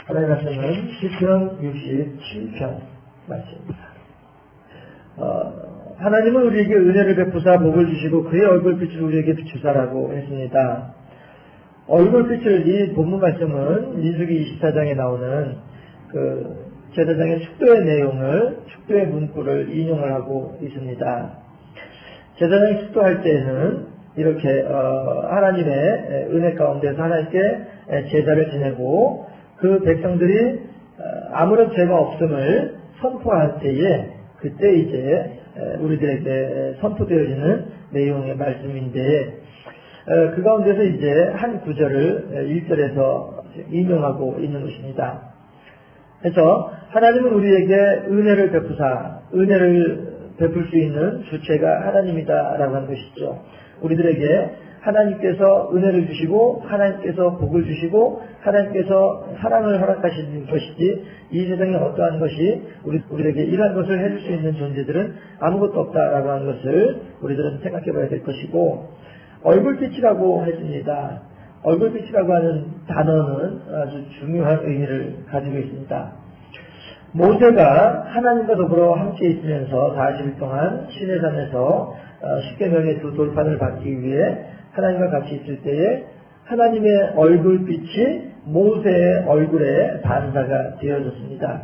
하나님 말씀은 시편 67편 말씀입니다. 하나님은 우리에게 은혜를 베푸사 복을 주시고 그의 얼굴빛을 우리에게 비추사라고 했습니다. 얼굴빛을, 이 본문 말씀은 민수기 24장에 나오는 그 제사장의 축도의 내용을, 축도의 문구를 인용을 하고 있습니다. 제사장이 축도할 때에는 이렇게 하나님의 은혜 가운데서 하나님께 제사를 지내고 그 백성들이 아무런 죄가 없음을 선포할 때에 그때 이제 우리들에게 선포되어지는 내용의 말씀인데, 그 가운데서 이제 한 구절을 1절에서 인용하고 있는 것입니다. 그래서 하나님은 우리에게 은혜를 베푸사, 은혜를 베풀 수 있는 주체가 하나님이다라고 하는 것이죠. 우리들에게 하나님께서 은혜를 주시고 하나님께서 복을 주시고 하나님께서 사랑을 허락하시는 것이지, 이 세상에 어떠한 것이 우리들에게 이러한 것을 해줄 수 있는 존재들은 아무것도 없다라고 하는 것을 우리들은 생각해 봐야 될 것이고, 얼굴빛이라고 했습니다. 얼굴빛이라고 하는 단어는 아주 중요한 의미를 가지고 있습니다. 모세가 하나님과 더불어 함께 있으면서 40일 동안 시내산에서 십계명의 두 돌판을 받기 위해 하나님과 같이 있을 때에 하나님의 얼굴빛이 모세의 얼굴에 반사가 되어졌습니다.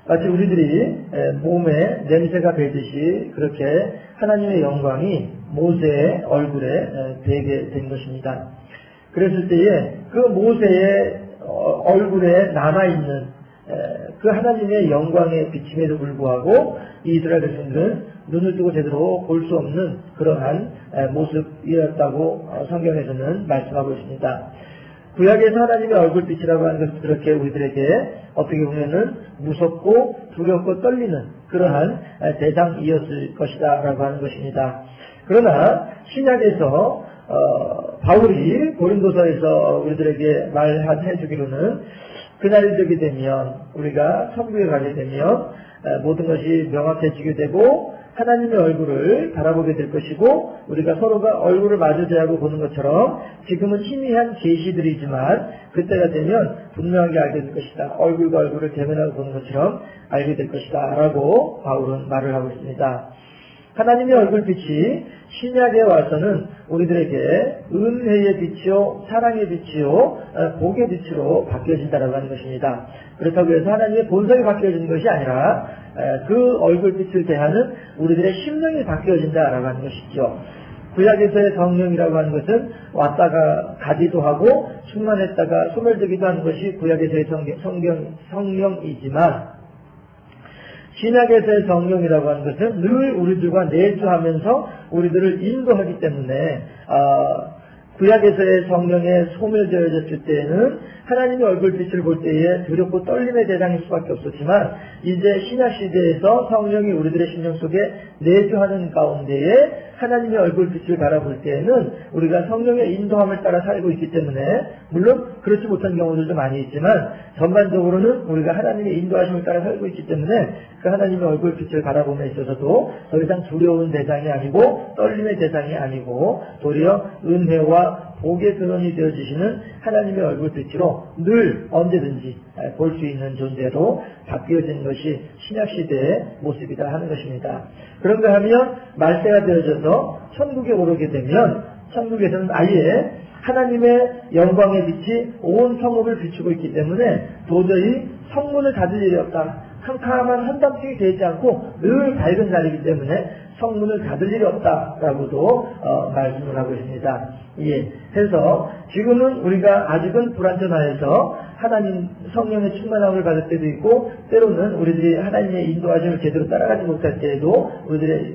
마치 우리들이 몸에 냄새가 배듯이 그렇게 하나님의 영광이 모세의 얼굴에 배게 된 것입니다. 그랬을 때에 그 모세의 얼굴에 남아있는 그 하나님의 영광의 비침에도 불구하고 이스라엘 백성들은 눈을 뜨고 제대로 볼 수 없는 그러한 모습이었다고 성경에서는 말씀하고 있습니다. 구약에서 하나님의 얼굴빛이라고 하는 것은 그렇게 우리들에게 어떻게 보면은 무섭고 두렵고 떨리는 그러한 대상이었을 것이다 라고 하는 것입니다. 그러나 신약에서 바울이 고린도서에서 우리들에게 말해 주기로는 그날이 되게 되면, 우리가 천국에 가게 되면 모든 것이 명확해지게 되고 하나님의 얼굴을 바라보게 될 것이고, 우리가 서로가 얼굴을 마주대하고 보는 것처럼 지금은 희미한 계시들이지만 그때가 되면 분명하게 알게 될 것이다. 얼굴과 얼굴을 대면하고 보는 것처럼 알게 될 것이다 라고 바울은 말을 하고 있습니다. 하나님의 얼굴빛이 신약에 와서는 우리들에게 은혜의 빛이요, 사랑의 빛이요, 복의 빛으로 바뀌어진다라고 하는 것입니다. 그렇다고 해서 하나님의 본성이 바뀌어지는 것이 아니라 그 얼굴빛을 대하는 우리들의 심령이 바뀌어진다라고 하는 것이죠. 구약에서의 성령이라고 하는 것은 왔다가 가기도 하고 충만했다가 소멸되기도 하는 것이 구약에서의 성령이지만, 신약에서의 성령이라고 하는 것은 늘 우리들과 내주하면서 우리들을 인도하기 때문에, 구약에서의 성령에 소멸되어졌을 때에는 하나님의 얼굴빛을 볼 때에 두렵고 떨림의 대상일 수밖에 없었지만, 이제 신약시대에서 성령이 우리들의 심령 속에 내주하는 가운데에 하나님의 얼굴빛을 바라볼 때에는 우리가 성령의 인도함을 따라 살고 있기 때문에, 물론 그렇지 못한 경우들도 많이 있지만 전반적으로는 우리가 하나님의 인도하심을 따라 살고 있기 때문에 그 하나님의 얼굴빛을 바라봄에 있어서도 더 이상 두려운 대상이 아니고 떨림의 대상이 아니고 도리어 은혜와 복의 근원이 되어주시는 하나님의 얼굴빛으로 늘 언제든지 볼 수 있는 존재로 바뀌어진 것이 신약시대의 모습이다 하는 것입니다. 그런가 하면 말세가 되어져서 천국에 오르게 되면 천국에서는 아예 하나님의 영광의 빛이 온 성읍을 비추고 있기 때문에 도저히 성문을 닫을 일이 없다. 캄캄한 한밤중이 되지 않고 늘 밝은 자리이기 때문에 성문을 닫을 일이 없다라고도 말씀을 하고 있습니다. 예. 해서 지금은 우리가 아직은 불완전하여서 하나님 성령의 충만함을 받을 때도 있고, 때로는 우리들이 하나님의 인도하심을 제대로 따라가지 못할 때에도 우리들의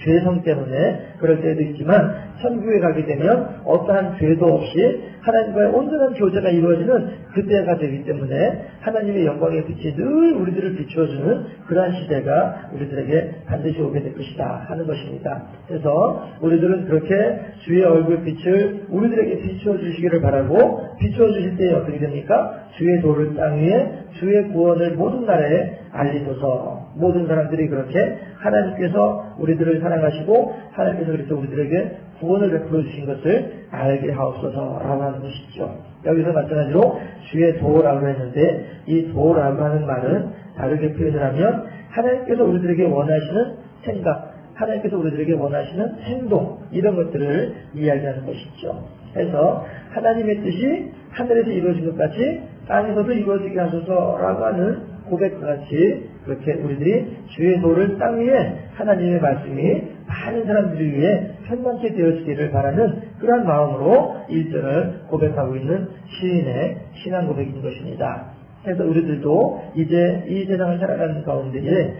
죄성 때문에 그럴 때도 있지만, 천국에 가게 되면 어떠한 죄도 없이 하나님과의 온전한 교제가 이루어지는 그때가 되기 때문에 하나님의 영광의 빛이 늘 우리들을 비추어주는 그러한 시대가 우리들에게 반드시 오게 될 것이다 하는 것입니다. 그래서 우리들은 그렇게 주의 얼굴빛을 우리들에게 비추어 주시기를 바라고, 비추어 주실 때 어떻게 됩니까? 주의 도를 땅 위에 주의 구원을 모든 나라에 알리소서. 모든 사람들이 그렇게 하나님께서 우리들을 사랑하시고 하나님께서 그래서 우리들에게 구원을 베풀어 주신 것을 알게 하옵소서라고 하는 것이죠. 여기서 마찬가지로 주의 도라고 했는데 이 도라고 하는 말은 다르게 표현을 하면 하나님께서 우리들에게 원하시는 생각, 하나님께서 우리들에게 원하시는 행동, 이런 것들을 이야기하는 것이죠. 그래서 하나님의 뜻이 하늘에서 이루어진 것 같이 땅에서도 이루어지게 하소서라고 하는 고백과 같이 그렇게 우리들이 주의 도를 땅 위에 하나님의 말씀이 많은 사람들을 위해 현만케 되어지기를 바라는 그러한 마음으로 1절을 고백하고 있는 시인의 신앙 고백인 것입니다. 그래서 우리들도 이제 이 세상을 살아가는 가운데에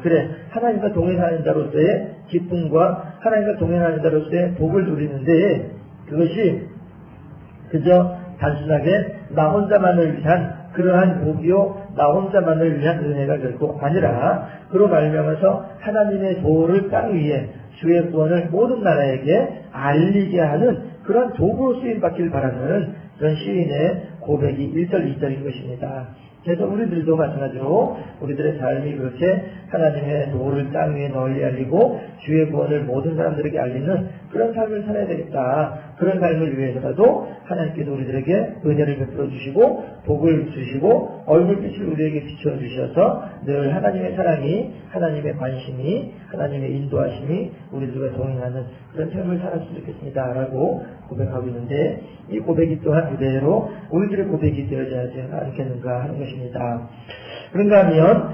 그래, 하나님과 동행하는 자로서의 기쁨과 하나님과 동행하는 자로서의 복을 누리는데 그것이 그저 단순하게 나 혼자만을 위한 그러한 복이요 나 혼자만을 위한 은혜가 결코 아니라 그로 말미암아서 하나님의 도를 땅 위에 주의 구원을 모든 나라에게 알리게 하는 그런 도구로 쓰임받기를 바라는 그런 시인의 고백이 1절 2절인 것입니다. 그래서 우리들도 마찬가지로 우리들의 삶이 그렇게 하나님의 도를 땅 위에 널리 알리고 주의 구원을 모든 사람들에게 알리는 그런 삶을 살아야 되겠다. 그런 삶을 위해서라도 하나님께서 우리들에게 은혜를 베풀어 주시고 복을 주시고 얼굴빛을 우리에게 비춰 주셔서 늘 하나님의 사랑이, 하나님의 관심이, 하나님의 인도하심이 우리들과 동행하는 그런 삶을 살았으면 좋겠습니다. 라고 고백하고 있는데 이 고백이 또한 그대로 우리들의 고백이 되어져야 하지 않겠는가 하는 것입니다. 그런가 하면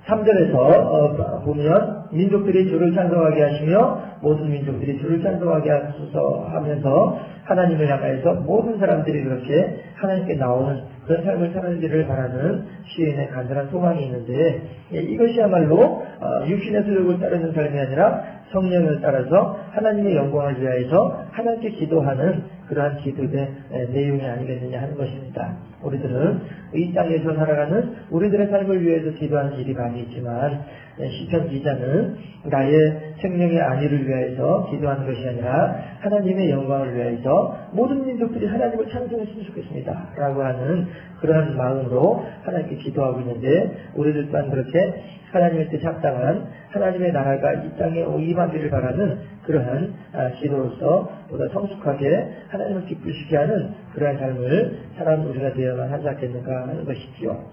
3절에서 보면 민족들이 주를 찬송하게 하시며 모든 민족들이 주를 찬송하게 하소서 하면서 하나님을 향하여서 모든 사람들이 그렇게 하나님께 나오는 그런 삶을 살기를 바라는 시인의 간절한 소망이 있는데 이것이야말로 육신의 수욕을 따르는 삶이 아니라 성령을 따라서 하나님의 영광을 위하여서 하나님께 기도하는 그러한 기도의 내용이 아니겠느냐 하는 것입니다. 우리들은 이 땅에서 살아가는 우리들의 삶을 위해서 기도하는 일이 많이 있지만 시편 기자는 나의 생명의 안위를 위하여서 기도하는 것이 아니라 하나님의 영광을 위하여서 모든 민족들이 하나님을 찬송했으면 좋겠습니다. 라고 하는 그러한 마음으로 하나님께 기도하고 있는데 우리들 또한 그렇게 하나님의 뜻에 합당한 하나님의 나라가 이 땅에 임하기를 바라는 그러한 기도로서 보다 성숙하게 하나님을 기쁘시게 하는 그러한 삶을 살아가는 우리가 되어야만 하지 않겠는가 하는 것이지요.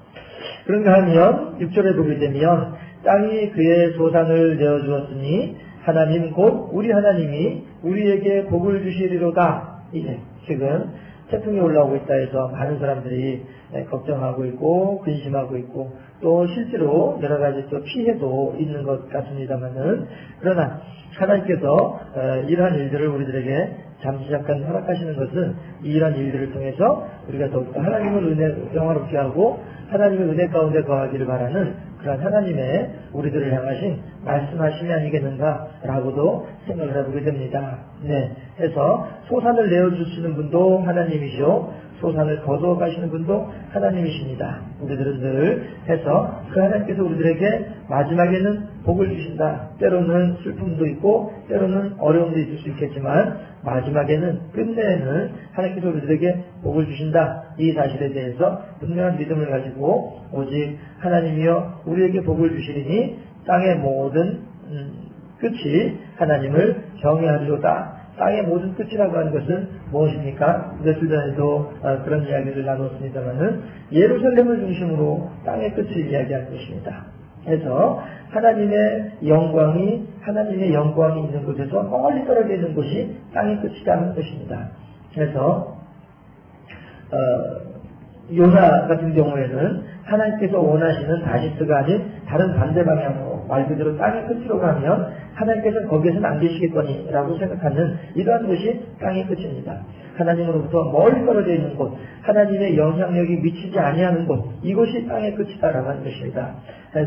그런가 하면 6절에 보게 되면 땅이 그의 소산을 내어주었으니 하나님 곧 우리 하나님이 우리에게 복을 주시리로다. 이제 지금 태풍이 올라오고 있다 해서 많은 사람들이 걱정하고 있고 근심하고 있고 또 실제로 여러 가지 또 피해도 있는 것 같습니다만은 그러나 하나님께서 이러한 일들을 우리들에게 잠시 잠깐 허락하시는 것은 이러한 일들을 통해서 우리가 더욱더 하나님을 은혜 영화롭게 하고 하나님의 은혜 가운데 거하기를 바라는 그런 하나님의 우리들을 향하신 말씀하심이 아니겠는가라고도 생각을 해보게 됩니다. 네, 해서 소산을 내어주시는 분도 하나님이시오 소산을 거두어 가시는 분도 하나님이십니다. 우리들은 늘 해서 그 하나님께서 우리들에게 마지막에는 복을 주신다. 때로는 슬픔도 있고 때로는 어려움도 있을 수 있겠지만 마지막에는 끝내에는 하나님께서 우리들에게 복을 주신다. 이 사실에 대해서 분명한 믿음을 가지고 오직 하나님이여 우리에게 복을 주시리니 땅의 모든 끝이 하나님을 경외하리로다. 땅의 모든 끝이라고 하는 것은 무엇입니까? 며칠 전에도 그런 이야기를 나눴습니다만은 예루살렘을 중심으로 땅의 끝을 이야기하는 것입니다. 그래서 하나님의 영광이 있는 곳에서 멀리 떨어져 있는 곳이 땅의 끝이라는 것입니다. 그래서 요나 같은 경우에는 하나님께서 원하시는 다시스가 아닌 다른 반대 방향으로 말 그대로 땅의 끝으로 가면 하나님께서는 거기에서는 안 계시겠거니라고 생각하는 이러한 것이 땅의 끝입니다. 하나님으로부터 멀리 떨어져 있는 곳, 하나님의 영향력이 미치지 아니하는 곳, 이것이 땅의 끝이다라고 하는 것입니다.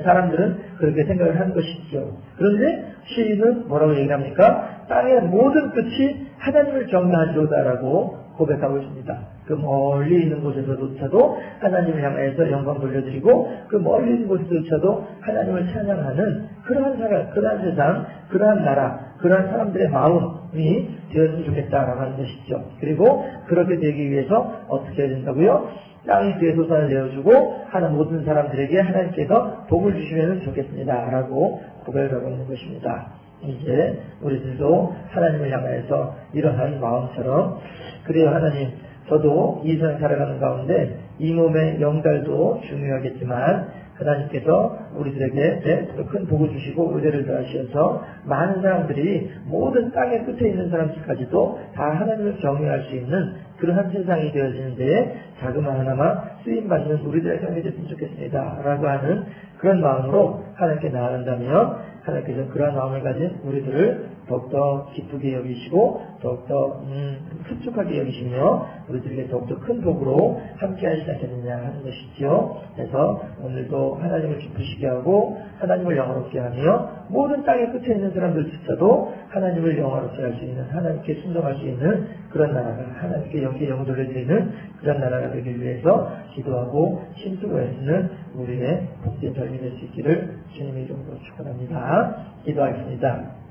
사람들은 그렇게 생각을 하는 것이죠. 그런데 시인은 뭐라고 얘기합니까? 땅의 모든 끝이 하나님을 경외하리로다라고 고백하고 있습니다. 그 멀리 있는 곳에서조차도 하나님을 향해서 영광 돌려드리고 그 멀리 있는 곳에서조차도 하나님을 찬양하는 그러한 사람, 그러한 세상, 그러한 나라, 그러한 사람들의 마음 삶이 되었으면 좋겠다라고 하는 것이죠. 그리고 그렇게 되기 위해서 어떻게 해야 된다고요? 땅의 뒤에 소산을 내어주고 하는 모든 사람들에게 하나님께서 복을 주시면 좋겠습니다 라고 고백하고 있는 것입니다. 이제 우리들도 하나님을 향하여서 이러한 마음처럼, 그래요 하나님, 저도 이 세상 살아가는 가운데 이 몸의 영달도 중요하겠지만 하나님께서 우리들에게 큰 복을 주시고 은혜를 더하셔서 많은 사람들이 모든 땅의 끝에 있는 사람들까지도 다 하나님을 경외할 수 있는 그러한 세상이 되어지는데 자그마하나마 쓰임받는 우리들의 삶이 됐으면 좋겠습니다 라고 하는 그런 마음으로 하나님께 나아간다면 하나님께서 그러한 마음을 가진 우리들을 더욱더 기쁘게 여기시고 더욱더 흡족하게 여기시며 우리들에게 더욱더 큰 복으로 함께 하시지 않겠느냐 하는 것이지요. 그래서 오늘도 하나님을 기쁘시게 하고 하나님을 영화롭게 하며 모든 땅의 끝에 있는 사람들조차도 하나님을 영화롭게 할 수 있는, 하나님께 순종할 수 있는 그런 나라가, 하나님께 영계 영도를 드리는 그런 나라가 되기 위해서 기도하고 힘쓰고 애쓰는 우리의 복된 삶이 될 수 있기를 주님의 이름으로 축원합니다. 기도하겠습니다.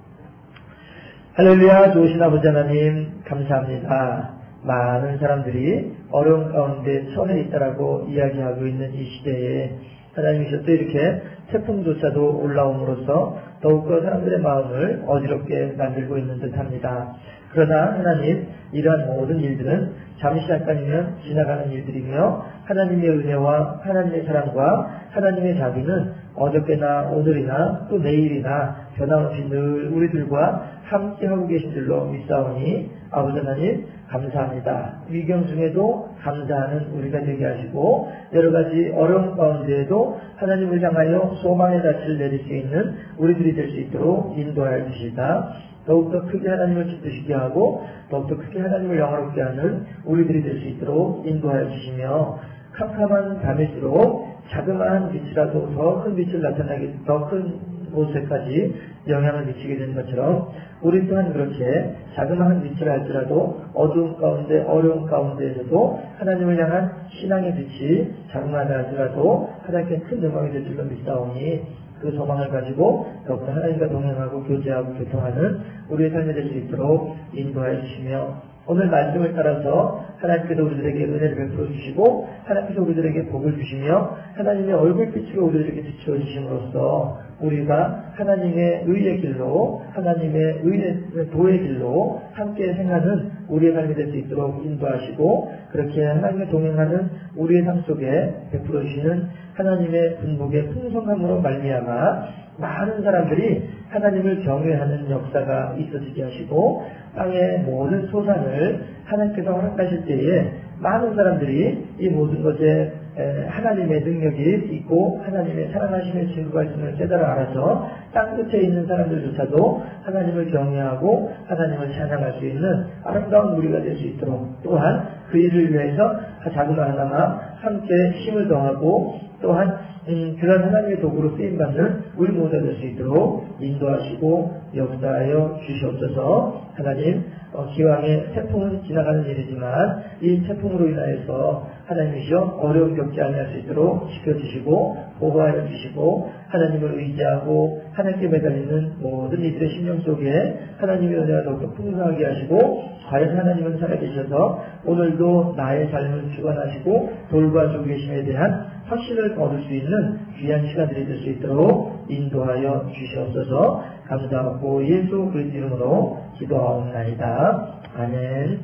할렐루야. 좋으신 아버지 하나님 감사합니다. 많은 사람들이 어려운 가운데 처해 있다라고 이야기하고 있는 이 시대에 하나님이셔서 이렇게 태풍조차도 올라옴으로써 더욱더 사람들의 마음을 어지럽게 만들고 있는 듯합니다. 그러나 하나님, 이러한 모든 일들은 잠시 잠깐이면 지나가는 일들이며 하나님의 은혜와 하나님의 사랑과 하나님의 자비는 어저께나 오늘이나 또 내일이나 변함없이 늘 우리들과 함께하고 계신 줄로 믿사오니 아버지 하나님 감사합니다. 위경 중에도 감사하는 우리가 되게 하시고 여러가지 어려운 가운데에도 하나님을 향하여 소망의 닻을 내릴 수 있는 우리들이 될 수 있도록 인도하여 주시다. 더욱더 크게 하나님을 기쁘시게 하고 더욱더 크게 하나님을 영화롭게 하는 우리들이 될 수 있도록 인도하여 주시며 캄캄한 밤일수록 자그마한 빛이라도 더 큰 빛을 나타나게 더 큰 곳에까지 영향을 미치게 되는 것처럼 우리 또한 그렇게 자그마한 빛을 할지라도 어두운 가운데 어려운 가운데에서도 하나님을 향한 신앙의 빛이 자그마하다 할지라도 하나님께 큰 영광이 될 줄로 믿사오니 그 소망을 가지고 더욱더 하나님과 동행하고 교제하고 교통하는 우리의 삶이 될 수 있도록 인도하여 주시며 오늘 말씀을 따라서 하나님께서 우리들에게 은혜를 베풀어 주시고 하나님께서 우리들에게 복을 주시며 하나님의 얼굴빛으로 우리들에게 비추어 주심으로써 우리가 하나님의 의의 길로 하나님의 의의 도의 길로 함께 행하는 우리의 삶이 될 수 있도록 인도하시고 그렇게 하나님과 동행하는 우리의 삶 속에 베풀어 주시는 하나님의 분복의 풍성함으로 말미암아 많은 사람들이 하나님을 경외하는 역사가 있어지게 하시고 땅의 모든 소산을 하나님께서 허락하실 때에 많은 사람들이 이 모든 것에 하나님의 능력이 있고 하나님의 사랑하심의 증거가 있음을 깨달아 알아서 땅 끝에 있는 사람들조차도 하나님을 경외하고 하나님을 찬양할 수 있는 아름다운 우리가 될 수 있도록 또한 그 일을 위해서 자그마하나마 함께 힘을 더하고 또한 그런 하나님의 도구로 쓰임받는 우리 모두가 될 수 있도록 인도하시고 역사하여 주시옵소서. 하나님, 기왕에 태풍은 지나가는 일이지만 이 태풍으로 인하여서 하나님이시여 어려움 겪지 않을 수 있도록 지켜주시고 보호하여 주시고 하나님을 의지하고 하나님께 매달리는 모든 이들의 심령 속에 하나님의 은혜가 더욱더 풍성하게 하시고 과연 하나님은 살아계셔서 오늘도 나의 삶을 주관하시고 돌봐주고 계심에 대한 확신을 얻을 수 있는 귀한 시간들이 될 수 있도록 인도하여 주시옵소서. 감사하고 예수 그리스도 이름으로 기도하옵나이다. 아멘.